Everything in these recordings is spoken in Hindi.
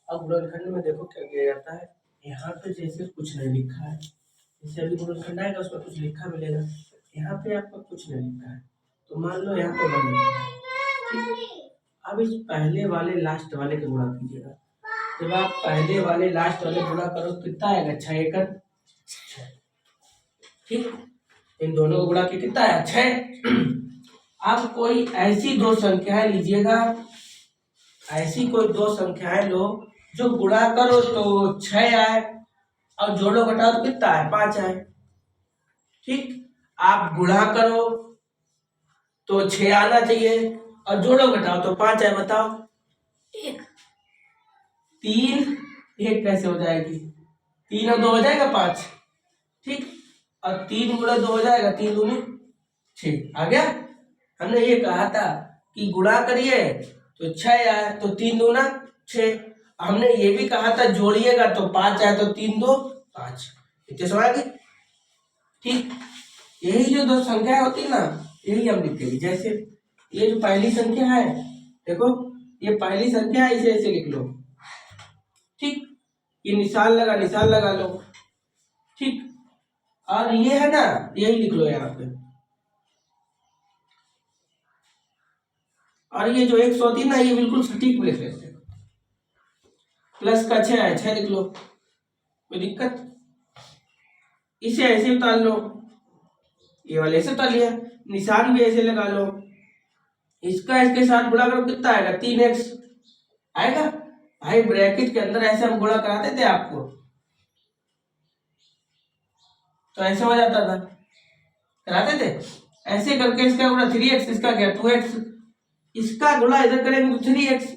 अब गुणनखंड में देखो क्या किया जाता है, यहाँ पे जैसे कुछ नहीं लिखा है, जैसे अभी गुणनखंड आएगा उसमें कुछ लिखा मिलेगा, यहाँ पे आपका कुछ नहीं लिखा है तो मान लो यहाँ पे 1 लिखा है, ठीक। अब इस पहले वाले लास्ट वाले का गुणा कीजिएगा। जब आप पहले वाले लास्ट वाले गुणा करो कितना आएगा, 6 एकड़ 6, ठीक। इन दोनों को गुणा के कितना आया, 6। अब कोई ऐसी दो संख्याएं लीजिएगा, ऐसी कोई दो संख्याएं लो जो गुणा करो तो 6 आए और जोड़ो घटाओ तो कितना है, 5 आए, ठीक। आप गुणा करो तो 6 आना चाहिए और जोड़ो घटाओ तो 5 आए, बताओ। 3 1 कैसे हो जाएगी, 3 और 2 हो जाएगा 5, ठीक। और 3 गुणा 2 हो जाएगा, 3 दूनी 6 आ गया। हमने ये कहा था कि गुणा करिए तो 6 आए तो 3 दूना 6। हमने ये भी कहा था जोड़िएगा तो 5 आए तो 3 2 5, इतने सवाल की, ठीक। यही जो दो संख्या होती ना यही हम लिखेंगे। जैसे ये जो पहली संख्या है, देखो ये पहली संख्या है, इसे ऐसे लिख लो, ठीक। ये निशान लगा लो, ठीक। और ये है ना, यही लिख लो यहाँ पे। और ये जो 100 होती है ना, ये बिल्कुल सटीक लिख लेते हैं। प्लस का 6 है, 6 लिख लो, कोई दिक्कत। इसे ऐसे उतार लो, ये वाले ऐसे उतार लिया, निशान भी ऐसे लगा लो, इसका इसके साथ गुणा करो कितना आएगा, 3x आएगा। भाई ब्रैकेट के अंदर ऐसे हम गुणा कराते थे आपको, तो ऐसे हो जाता था, कराते थे ऐसे करके। इसका गुणा 3x, इसका क्या 2x, इसका गुणा इधर करेंगे तो 3x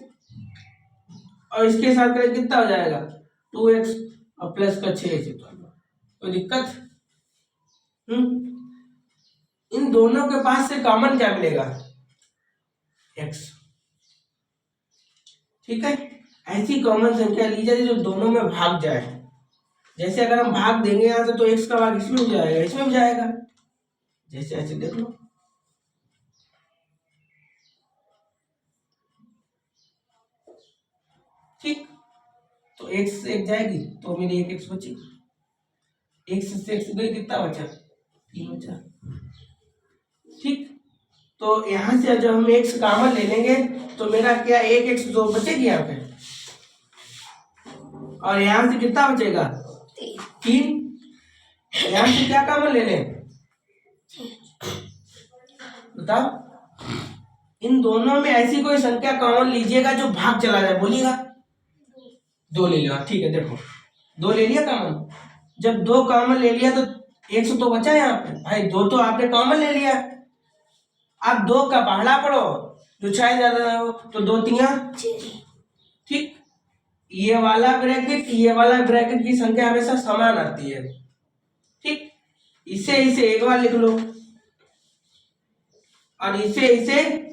और इसके साथ करेंगे कितना हो जाएगा 2x और प्लस का 6 ऐसे, कोई दिक्कत। इन दोनों के पास से कॉमन क्या मिलेगा, x, ठीक है। ऐसी कॉमन संख्या ली जाए जो दोनों में भाग जाए। जैसे अगर हम भाग देंगे यहाँ से तो x का भाग इसमें भी जाएगा, इसमें भी जाएगा, जैसे ऐसे देख लो, ठीक। तो x से 1 जाएगी तो मेरी 1 x बची, x से x गई कितना बचा, 3 बचा, ठीक। तो यहां से जब हम x कॉमन ले लेंगे तो मेरा क्या 1 x 2 बचेगी यहाँ पे, और यहां से कितना बचेगा 3। यहां से क्या कॉमन ले लें, बताओ। इन दोनों में ऐसी कोई संख्या कॉमन लीजिएगा जो भाग चला जाए, बोलिएगा। 2 ले लिया, ठीक है। देखो 2 ले लिया कॉमन, जब 2 कॉमन ले लिया तो 100 तो बचा यहाँ पे, भाई 2 तो आपने कॉमन ले लिया। अब 2 का पहाड़ा पढ़ो जो 6 ज्यादा हो तो 2 3 ठीक। ये वाला ब्रैकेट की संख्या हमेशा समान आती है, ठीक। इसे एक बार लिख लो और इसे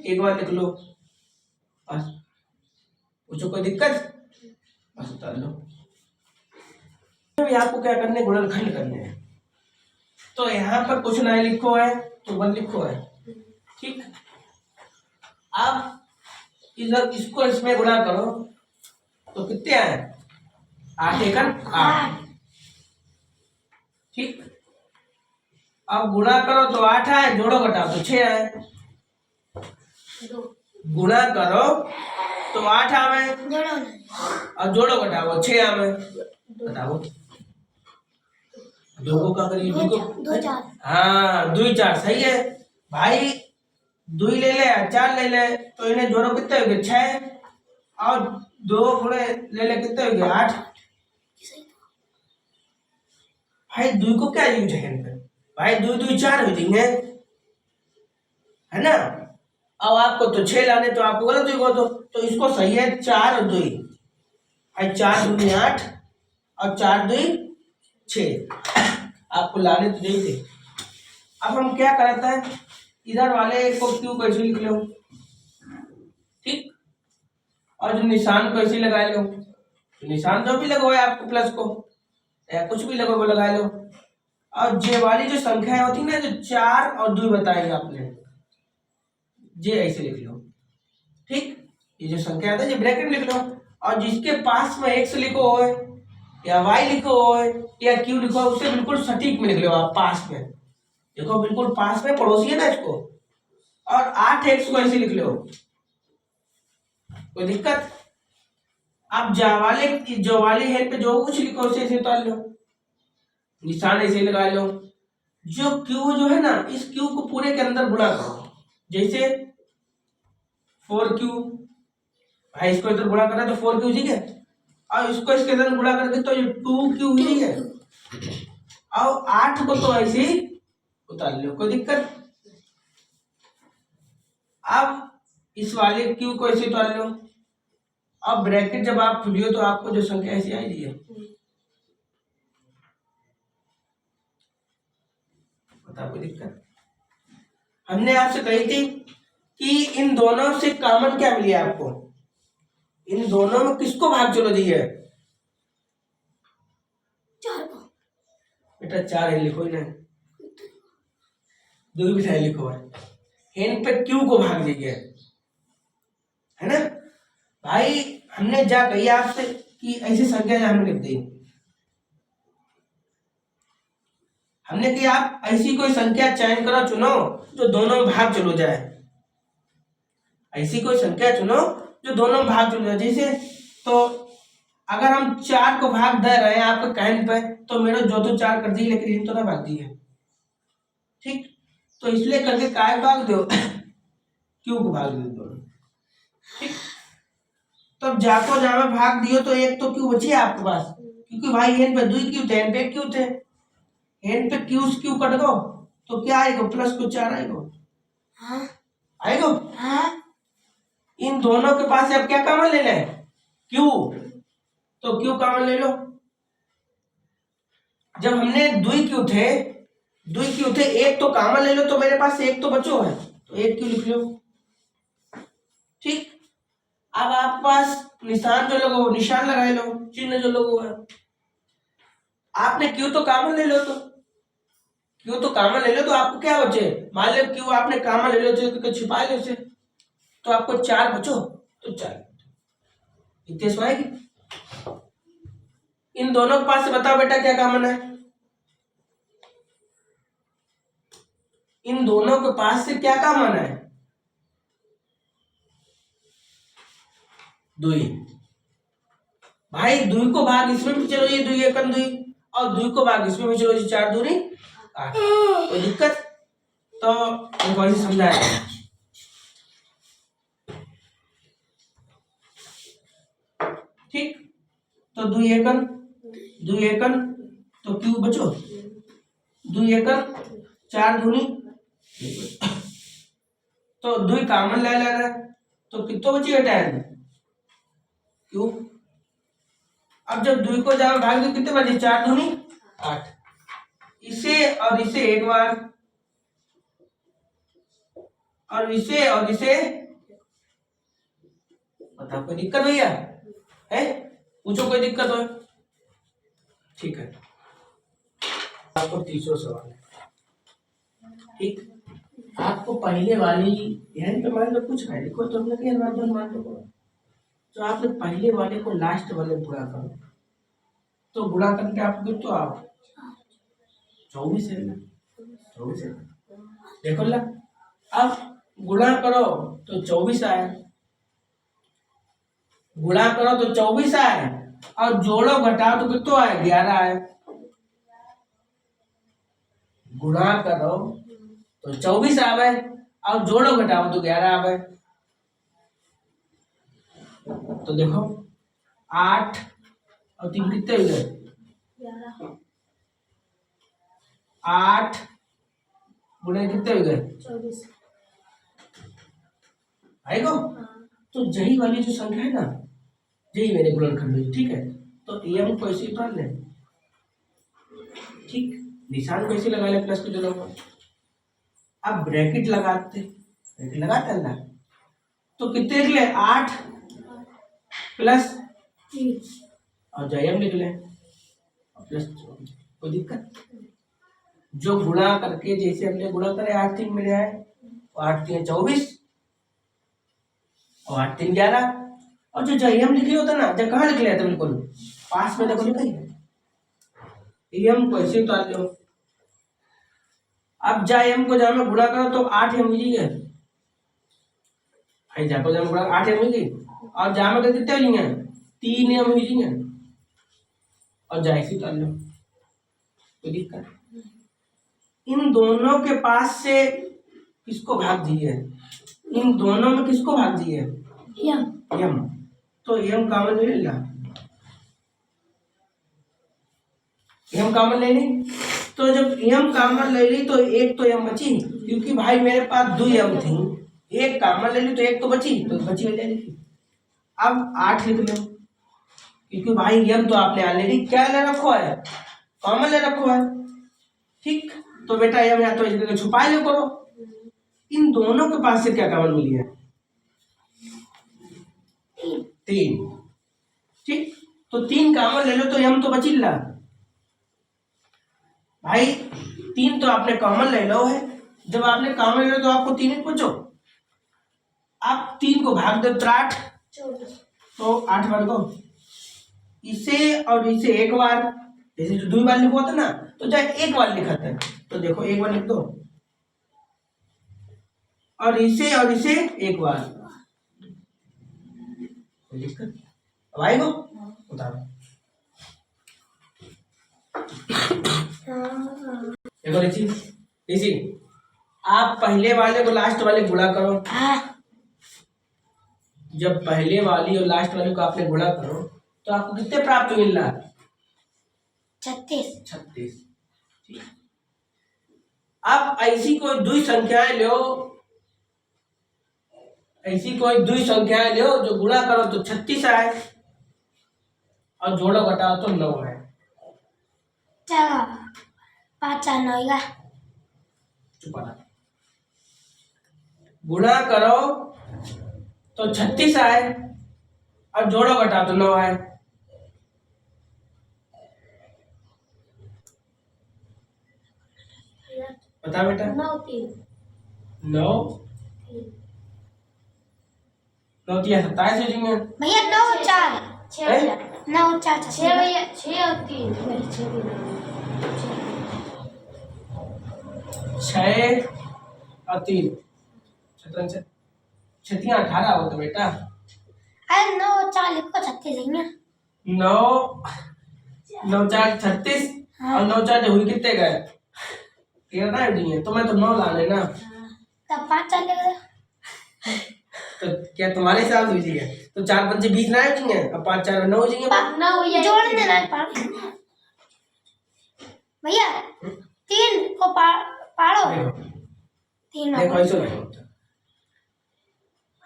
एक बार लिख लो, बस। पूछो कोई दिक्कत, बस उतार लो। अभी आपको क्या करने, गुणनखंड करने हैं। तो यहाँ पर कुछ नहीं लिखो है तो 1 लिखो है, ठीक। अब इधर इसको इसमें गुणा करो तो कितने आए, 8 एकड़ 8, ठीक। अब गुणा करो तो 8 आए, जोड़ो घटाओ तो 6 आए। गुणा करो तो 8 आवे और जोड़ो घटाओ 6 आवे, बताओ। 2 को क्या करिए, 2 4, हाँ 2 4 सही है भाई। 2 ले ले 4 ले ले तो इन्हें जोड़ो कितने हो गए 6 और 2 गुणे ले ले कितने हो गए 8। भाई 2 को क्या यूज है भाई, 2 2 4 हो जाएंगे, है ना। अब आपको तो 6 लाने तो आपको गलत हुई तो इसको सही है 4 और 2, भाई 4 दूनी 8 और 4 2 6, आपको लाने तो नहीं थे। अब हम क्या करते हैं, इधर वाले को क्यू कैसे लिख लो, ठीक। और जो निशान को ऐसे लगा लो, तो निशान जो भी लगवाए आपको प्लस को या कुछ भी लगो वो लगा लो। और जे वाली जो संख्या होती है ना, जो 4 और 2 बताई आपने, जे ऐसे लिख लो, ठीक। ये जो संख्या आता है ये ब्रैकेट में लिख लो, और जिसके पास में x लिखो हो या y लिखो हो या q लिखो हो उसे बिल्कुल सटीक में लिख लो आप पास में। देखो बिल्कुल पास में पड़ोसी है ना इसको। और 8x को ऐसे लिख लो, कोई दिक्कत? आप जो वाले हेड पे जो कुछ लिखो उसे ऐसे उतार लो, निशान ऐसे लगा लो। जो q जो है ना, इस q को पूरे के अंदर गुणा करो। जैसे 4q, भाई इसको इधर गुणा करना तो 4q, ठीक है। और इसको इसके अंदर गुणा करके तो ये 2q, ठीक है। और 8 को तो ऐसे ही उतार लो, कोई दिक्कत? अब इस वाले q को ऐसे उतार लो। अब ब्रैकेट जब आप खुलियो तो आपको जो संख्या ऐसी आएगी है, बता कोई दिक्कत? हमने आपसे कही थी कि इन दोनों से कॉमन क्या मिली आपको? इन दोनों में किसको भाग चलो दी है? 4 को। बेटा 4 है लिखो ही ना, 2 बिठाए लिखो है। हेन पे क्यू को भाग दी है ना भाई। हमने जा कही आपसे कि ऐसी संख्या हमने लिख दी। हमने कि आप ऐसी कोई संख्या चयन करो, चुनो जो दोनों में भाग चलो जाए। ऐसी कोई संख्या चुनो जो दोनों में भाग चलो जाए। जैसे तो अगर हम 4 को भाग दे रहे हैं आपके कहने पे, तो मेरे जो तो 4 कर दी, लेकिन इन तो ना भाग दी है, ठीक। तो इसलिए करके काय भाग दो क्यू को भाग दो दोनों, ठीक। तब जाको जा में भाग दियो तो एक तो क्यू बची है आपके पास, क्योंकि भाई एन पे 2 क्यू थे, एन पे क्यू थे। एन पे क्यू कट गो तो क्या आएगा? प्लस को 4 आएगा। हाँ आएगा। हाँ। इन दोनों के पास अब क्या कॉमन लेना है? क्यू। तो क्यू कॉमन ले लो। जब हमने 2 क्यू थे, एक तो कॉमन ले लो, तो मेरे पास एक तो बचो है, तो एक क्यू लिख लो, ठीक। अब आपके पास निशान जो लोगो निशान लगा लो, चिन्ह जो लोगो है। आपने क्यू तो कॉमन ले लो, तो आपको क्या बचे? मान लो क्यू आपने कॉमन ले लो तो छिपा लो उसे, तो आपको 4 बचो, तो 4 इतने सो आएगी। इन दोनों के पास से बताओ बेटा क्या कॉमन है? इन दोनों के पास से क्या कॉमन है? 2। भाई 2 को भाग इसमें भी चलो, ये 2 एकम 2, और 2 को भाग इसमें भी चलो, ये 4 2 8। कोई दिक्कत? तो एक बार समझाया, ठीक। तो 2 एकम तो क्यू बचो, 2 एकम 4 दूनी, तो 2 कॉमन ले लेना, तो कितना बचेगा? 10 क्यू। अब जब 2 को जाओ भाग दो, कितने बचे? 4 दूनी 8। इसे और इसे एक बार, और इसे बताओ कोई दिक्कत भैया है? पूछो कोई दिक्कत हो? ठीक है, आपको तीसरा सवाल है, ठीक। आपको पहले वाली ध्यान पे मान लो कुछ है लिखो, तो हमने क्या मान लो, तो आपने पहले वाले को लास्ट वाले गुणा करो, तो गुणा करके आपको तो आप 24 है ना, 24 है। देखो ला, अब गुणा करो तो 24 आए, गुणा करो तो 24 आए, और जोड़ो घटाओ तो कितना आए? 11 आए। गुणा करो तो 24 आवे, और जोड़ो घटाओ तो 11 आवे। तो देखो 8 और 3 कितने हो गए? 8 गुणे कितने हो गए? 24 आएगा। तो यही वाली जो संख्या है ना, यही मेरे गुणनखंड में, ठीक है। तो एम को ऐसे उतार ले, ठीक। निशान को ऐसे लगा ले, प्लस को जो लगा। अब ब्रैकेट लगाते हैं ना, तो कितने निकले? 8 प्लस 3 और जयम निकले प्लस 24। कोई दिक्कत? जो गुणा करके जैसे हमने गुणा करे 8 3 मिले आए, 8 3 24 और 8 3 11, और जो एम लिख लिया होता ना, जब कहाँ लिख लिया था बिल्कुल पास में, देखो लिखा एम को ऐसे उतार लो। अब जा एम को जा में गुणा करो तो 8 एम मिलेगी, जा को जा में गुणा 8 एम मिलेगी, और जा में कितने मिलेंगे 3 एम मिलेंगे, और जा ऐसे उतार लो, कोई दिक्कत। इन दोनों के पास से किसको भाग दिए, इन दोनों में किसको भाग दिए यम, तो यम कॉमन ले लिया, यम कॉमन ले ली। तो जब यम कॉमन ले ली तो एक तो यम बची, क्योंकि भाई मेरे पास 2 यम थी, एक कॉमन ले ली तो एक तो बची, तो बची ले लिखी। अब 8 लिख लो, क्योंकि भाई यम तो आपने ऑलरेडी क्या ले रखो है, कॉमन ले रखो है, ठीक। तो बेटा यम या तो इस जगह छुपा लो करो। इन दोनों के पास से क्या कॉमन मिली है 3, ठीक। तो 3 कॉमन ले लो तो यम तो बची ला भाई, 3 तो आपने कॉमन ले लो है, जब आपने कॉमन ले लो तो आपको 3 पूछो, आप 3 को भाग दो 8, तो 8 बार दो, इसे और इसे एक बार, जैसे जो 2 बार लिखो था ना, तो चाहे एक बार लिखा था, तो देखो एक बार लिख दो, और इसे एक बार, दिक्कत अब आएगा, उतारो। देखो ऋषि, आप पहले वाले को लास्ट वाले गुणा करो, जब पहले वाली और लास्ट वाले को आपने गुणा करो तो आपको कितने प्राप्त मिल रहा है 36। अब ऐसी कोई 2 संख्याएं लो, ऐसी कोई 2 संख्याएं लो जो गुणा करो तो 36 आए, और जोड़ो घटाओ तो 9 है। चलो 5 4 9 चुप रहा, गुणा करो तो 36 आए, और जोड़ो घटाओ तो 9 आए। बता बेटा 9 3 27 हो जाएंगे भैया, 9 4 9 4 6 भैया, 6 और 3 6 और 3 छतियां 18 हो तो बेटा, अरे 9 4 लिखो 36 देंगे, 9 9 4 36, और 9 4 हुई कितने गए 13 दिए, तो मैं तो 9 ला लेना, तब 5 4 ले तो क्या तुम्हारे हिसाब से है, तो 4 5 20 ना हो जाएंगे, अब 5 4 9 हो जाएंगे, जोड़ देना भैया, 3 को पाड़ो, 3 देखो ऐसे होता,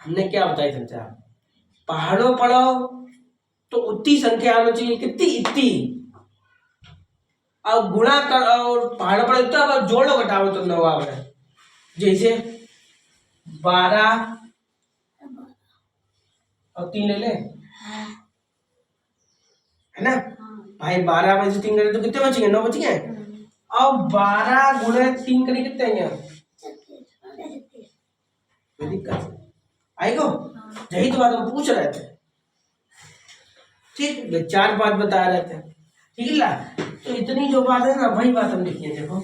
हमने क्या बताया समझा, पहाड़ों पढ़ो तो उतनी संख्या आनी चाहिए, कितनी इतनी, और गुणा कर, और पहाड़ों पढ़ो तो अब जोड़ो घटाओ तो 9 आ गए, जैसे 12 और 3 ले ले, है ना भाई, 12 में से 3 करे तो कितने बचेंगे 9 बचेंगे, और 12 गुणे 3 करे कितने आएंगे, कोई दिक्कत आएगा, यही तो बात हम पूछ रहे थे, ठीक। 4 बात बता रहे थे, ठीक है। तो इतनी जो बात है ना, वही बात हम लिखिए, देखो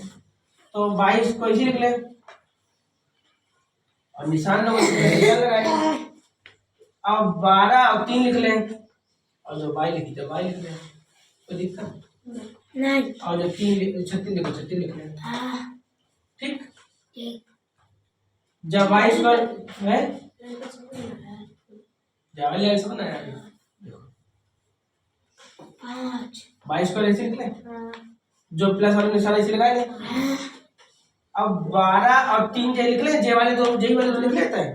तो 22 को ऐसे लिख ले, और निशान लगाए, अब 12 और 3 लिख लें, और जो 22 लिखी तो 22 लिख लें, कोई दिक्कत नहीं, और जो 36 लिखो 36 लिख लें, ठीक। जब 22 पर है जावे ले ऐसा बनाया, 22 पर ऐसे लिख लें, जो प्लस वाले निशान ऐसे लगाए लें, अब 12 और 3 जे लिख लें, जे वाले तो जे वाले तो लिख लेते हैं,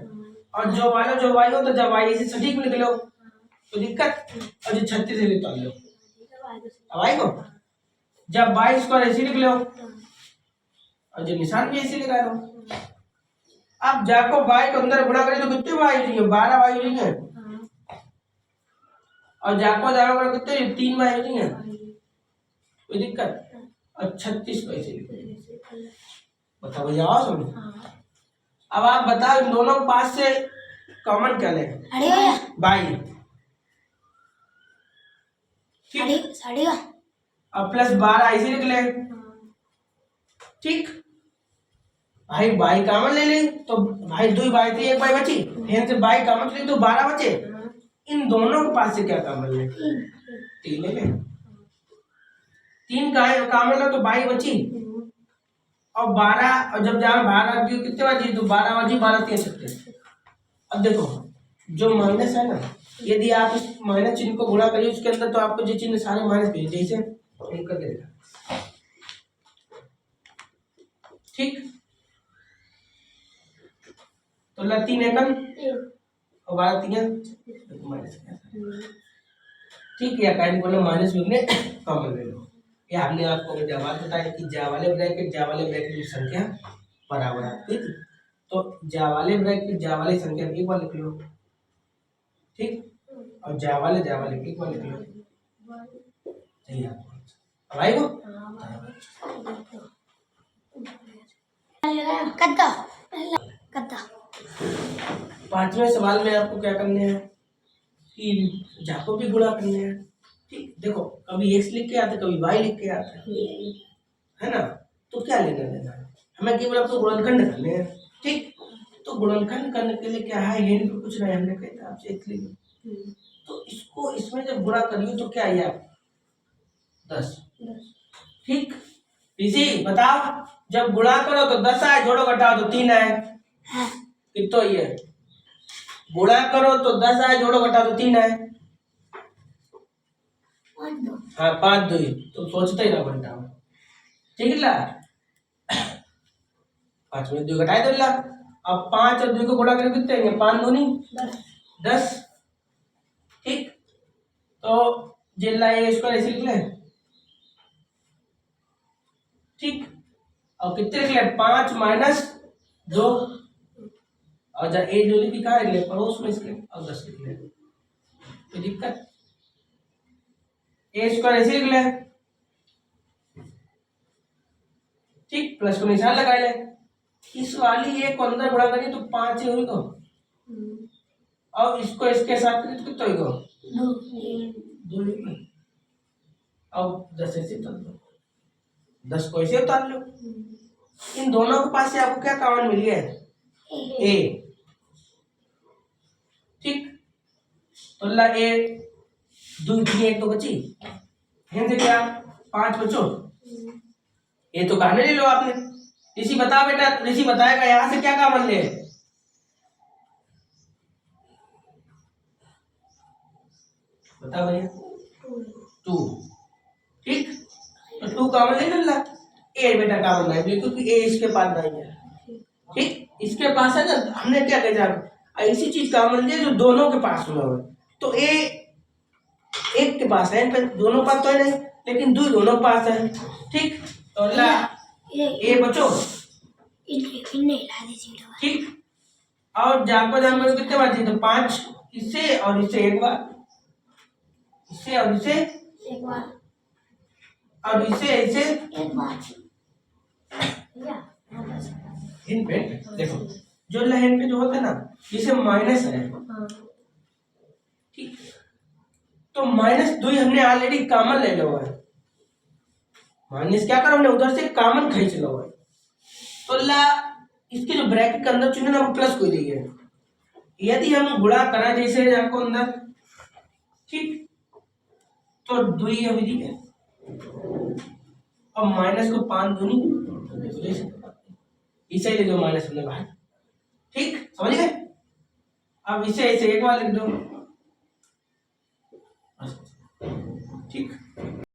और जो वाला जो वाई हो तो जब वाई से सटीक लिख लो तो दिक्कत, और जो 36 से लिख लो, अब आई को जब 22 को ऐसे लिख लो, और जो निशान भी ऐसे लगा लो, अब जाको वाई को अंदर गुणा करें तो कितने वाई हो जाएंगे 12 वाई हो जाएंगे, और जाको जाको कितने 3 वाई हो जाएंगे, कोई दिक्कत, और 36 को ऐसे लिख, बताओ भैया आओ समझ। अब आप बताओ इन दोनों के पास से कॉमन क्या ले, 22, ठीक। साड़ी का अब प्लस 12 ऐसे लिख ले। ठीक, भाई बाई कॉमन ले ले तो भाई 2 बाई थी 1 बाई बची, यहाँ से बाई कॉमन ले तो 12 बचे। इन दोनों के पास से क्या कॉमन ले? 3 ले ले। 3 का कॉमन लो तो बाई बची और 12, और जब जहाँ 12 कितने बची तो 12 बची, 12 3 सकते। अब देखो जो माइनस है ना, यदि आप इस माइनस चिन्ह को गुणा करिए उसके अंदर तो आपको जो चिन्ह सारे माइनस के जैसे कर देगा। ठीक, तो 3 एकम और 12 3 माइनस। ठीक है, काइन बोलो माइनस में कॉमन ले लो। ये हमने आपको जवाब बताया कि जा वाले ब्रैकेट की संख्या बराबर आती है। तो जा वाले संख्या एक बार लिख लो। ठीक, और जा वाले एक बार लिख लो। सही है। अब आई वो कद्दा कद्दा। 5वें सवाल में आपको क्या करने हैं कि जा को भी गुणा करने हैं। ठीक, देखो कभी x लिख के आते कभी y लिख के आते है ना, तो क्या लेना देना है हमें, केवल आपको गुणनखंड करने हैं। ठीक, तो गुणनखंड करने के लिए क्या है, हिंट कुछ नहीं, हमने कहता आपसे x लिख तो इसको इसमें जब गुणा करिए तो क्या आया 10। ठीक, इसी बताओ जब गुणा करो तो 10 आए, जोड़ो घटाओ तो 3 आए। कितना ये गुणा करो तो 10 आए, जोड़ो घटाओ तो 3 आए। हाँ 5 2 तो सोचते ही ना घटाओ। ठीक है, 5 में 2 घटाए तो ला। अब 5 और 2 को गुणा करके कितने आएंगे, 5 दूनी 10। ठीक, तो जिला ये इसको ऐसे लिख ले। ठीक, और कितने लिख ले 5 माइनस 2 और जब ए जो लिखी कहाँ लिख ले पड़ोस में इसके, और 10 लिख ले। कोई दिक्कत? ए स्क्वायर ऐसे लिख ले। ठीक, प्लस को निशान लगा ले। इस वाली ए को अंदर गुणा करिए तो 5 हुई को, और इसको इसके साथ करिए तो कितना होगा 2। और 10 ऐसे उतार दो, 10 को ऐसे उतार लो। इन दोनों के पास से आपको क्या कॉमन मिली है, ए। ठीक, तो ला ए 2 3 1 तो बची, यहाँ से क्या 5 बचो। ये तो कहानी ले लो आपने। ऋषि बता बेटा, ऋषि बताएगा यहाँ से क्या कॉमन ले, बता भैया 2। ठीक, तो 2 कॉमन ले ला। ए बेटा कॉमन नहीं क्योंकि ए इसके पास नहीं है। ठीक, इसके पास है ना, हमने क्या कहा ऐसी चीज कॉमन ले जो दोनों के पास हुआ है। तो ए एक के पास है, दोनों पास तो है नहीं, लेकिन 2 दोनों के पास है। ठीक, तो ला ए बचो। ठीक, और जाको जानवर कितने बार थी तो 5 इससे और इससे एक बार, इससे और इससे एक बार, और इससे इससे एक बार। इन पे देखो जो लहन पे जो होता है ना, जिसे माइनस है। ठीक, तो -2 हमने ऑलरेडी कॉमन ले लो है। माइनस क्या करो हमने उधर से कॉमन खींच लो है। तो ला इसके जो ब्रैकेट के अंदर चुने ना वो प्लस कोई नहीं है। यदि हम गुणा करें जैसे आपको अंदर, ठीक, तो 2 ये विधि है और माइनस को 5 दूनी इसे ले दो माइनस हमने बाहर। ठीक, समझ गए? अब इसे ऐसे एक बार लिख दो।